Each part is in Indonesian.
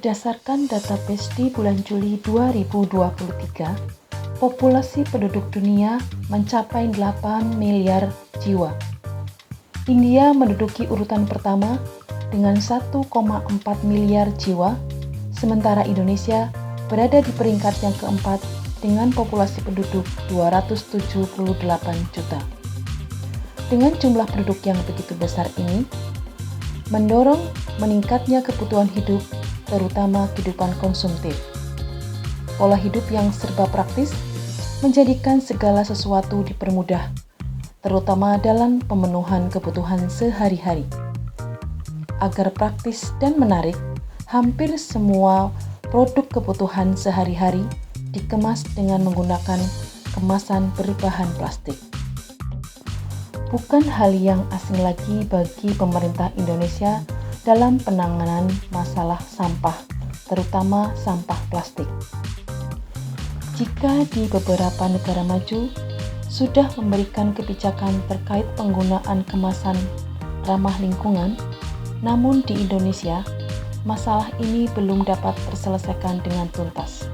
Berdasarkan database di bulan Juli 2023, populasi penduduk dunia mencapai 8 miliar jiwa. India menduduki urutan pertama dengan 1,4 miliar jiwa, sementara Indonesia berada di peringkat yang keempat dengan populasi penduduk 278 juta. Dengan jumlah penduduk yang begitu besar ini, mendorong meningkatnya kebutuhan hidup, terutama kehidupan konsumtif. Pola hidup yang serba praktis menjadikan segala sesuatu dipermudah, terutama dalam pemenuhan kebutuhan sehari-hari. Agar praktis dan menarik, hampir semua produk kebutuhan sehari-hari dikemas dengan menggunakan kemasan berbahan plastik. Bukan hal yang asing lagi bagi pemerintah Indonesia dalam penanganan masalah sampah, terutama sampah plastik. Jika di beberapa negara maju sudah memberikan kebijakan terkait penggunaan kemasan ramah lingkungan, namun di Indonesia, masalah ini belum dapat terselesaikan dengan tuntas.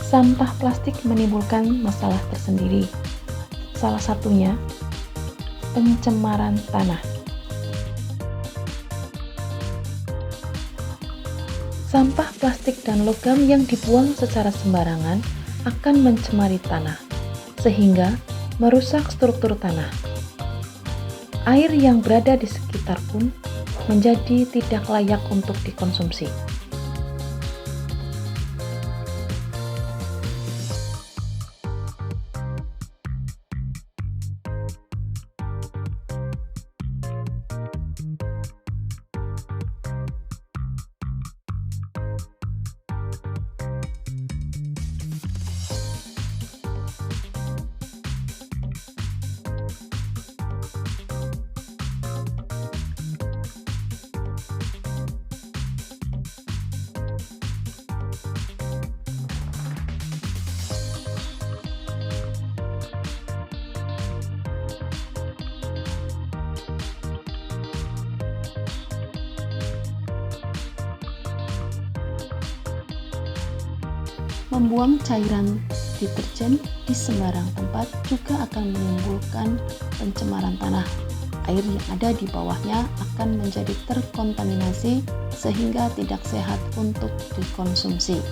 Sampah plastik menimbulkan masalah tersendiri. Salah satunya, pencemaran tanah. Sampah plastik dan logam yang dibuang secara sembarangan akan mencemari tanah, sehingga merusak struktur tanah. Air yang berada di sekitar pun menjadi tidak layak untuk dikonsumsi. Membuang cairan deterjen di sembarang tempat juga akan menimbulkan pencemaran tanah. Air yang ada di bawahnya akan menjadi terkontaminasi sehingga tidak sehat untuk dikonsumsi.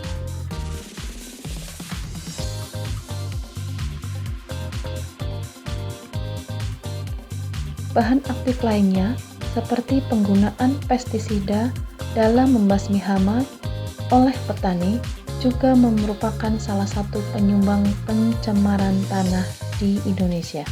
Bahan aktif lainnya seperti penggunaan pestisida dalam membasmi hama oleh petani juga merupakan salah satu penyumbang pencemaran tanah di Indonesia.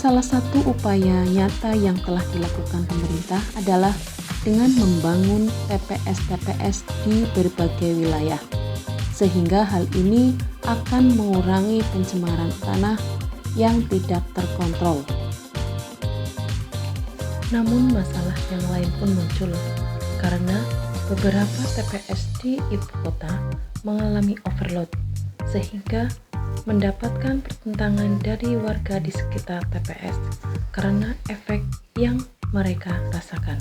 Salah satu upaya nyata yang telah dilakukan pemerintah adalah dengan membangun TPS-TPS di berbagai wilayah, sehingga hal ini akan mengurangi pencemaran tanah yang tidak terkontrol. Namun masalah yang lain pun muncul, karena beberapa TPS di ibu kota mengalami overload, sehingga mendapatkan pertentangan dari warga di sekitar TPS karena efek yang mereka rasakan.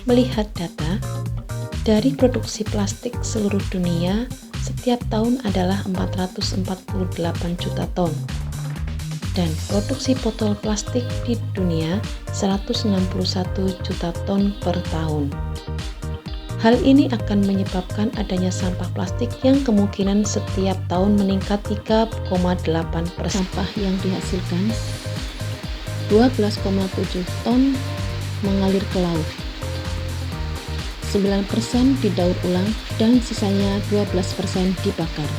Melihat data, dari produksi plastik seluruh dunia setiap tahun adalah 448 juta ton, dan produksi botol plastik di dunia 161 juta ton per tahun. Hal ini akan menyebabkan adanya sampah plastik yang kemungkinan setiap tahun meningkat 3,8%. Sampah yang dihasilkan 12,7 ton mengalir ke laut, 9% didaur ulang, dan sisanya 12% dibakar.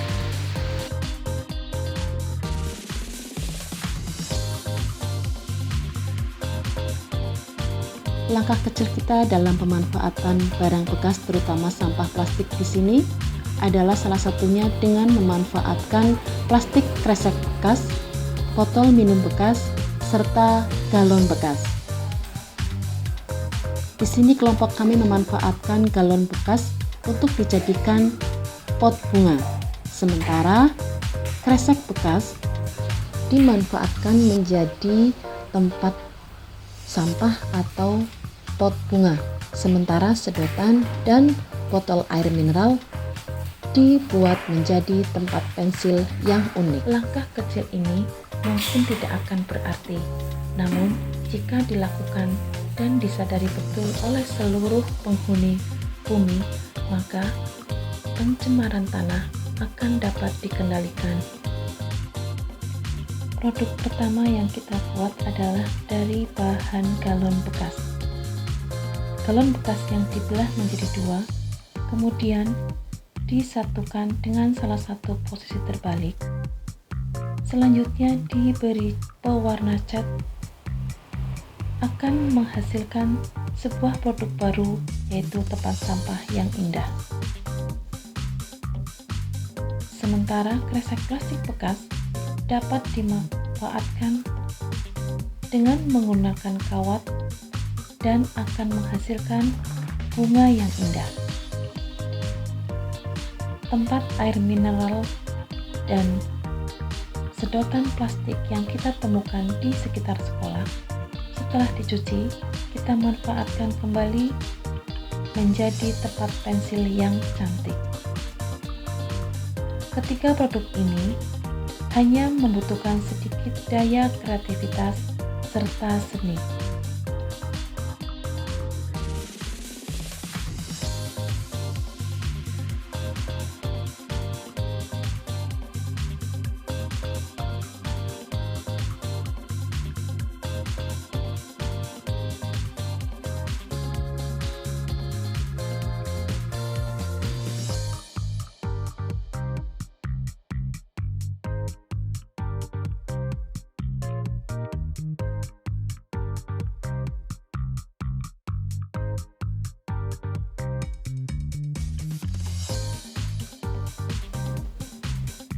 Langkah kecil kita dalam pemanfaatan barang bekas, terutama sampah plastik di sini, adalah salah satunya dengan memanfaatkan plastik kresek bekas, botol minum bekas, serta galon bekas. Di sini kelompok kami memanfaatkan galon bekas untuk dijadikan pot bunga, sementara kresek bekas dimanfaatkan menjadi tempat sampah atau pot bunga, sementara sedotan dan botol air mineral dibuat menjadi tempat pensil yang unik. Langkah kecil ini mungkin tidak akan berarti, namun jika dilakukan dan disadari betul oleh seluruh penghuni bumi, maka pencemaran tanah akan dapat dikendalikan. Produk pertama yang kita buat adalah dari bahan galon bekas. Galon bekas yang dibelah menjadi dua, kemudian disatukan dengan salah satu posisi terbalik. Selanjutnya diberi pewarna cat, akan menghasilkan sebuah produk baru, yaitu tempat sampah yang indah. Sementara kresek plastik bekas dapat dimanfaatkan dengan menggunakan kawat dan akan menghasilkan bunga yang indah. Tempat air mineral dan sedotan plastik yang kita temukan di sekitar sekolah, setelah dicuci, kita manfaatkan kembali menjadi tempat pensil yang cantik. Ketiga produk ini hanya membutuhkan sedikit daya kreativitas serta seni.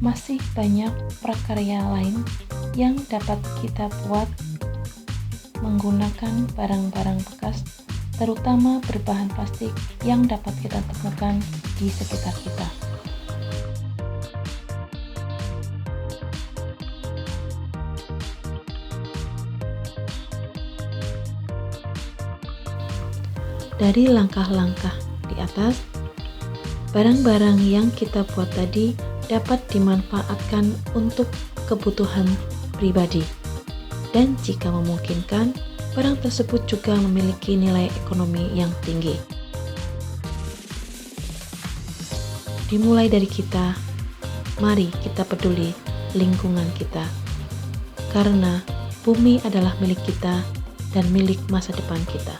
Masih banyak prakarya lain yang dapat kita buat menggunakan barang-barang bekas, terutama berbahan plastik yang dapat kita temukan di sekitar kita. Dari langkah-langkah di atas, barang-barang yang kita buat tadi dapat dimanfaatkan untuk kebutuhan pribadi, dan jika memungkinkan, barang tersebut juga memiliki nilai ekonomi yang tinggi. Dimulai dari kita, mari kita peduli lingkungan kita, karena bumi adalah milik kita dan milik masa depan kita.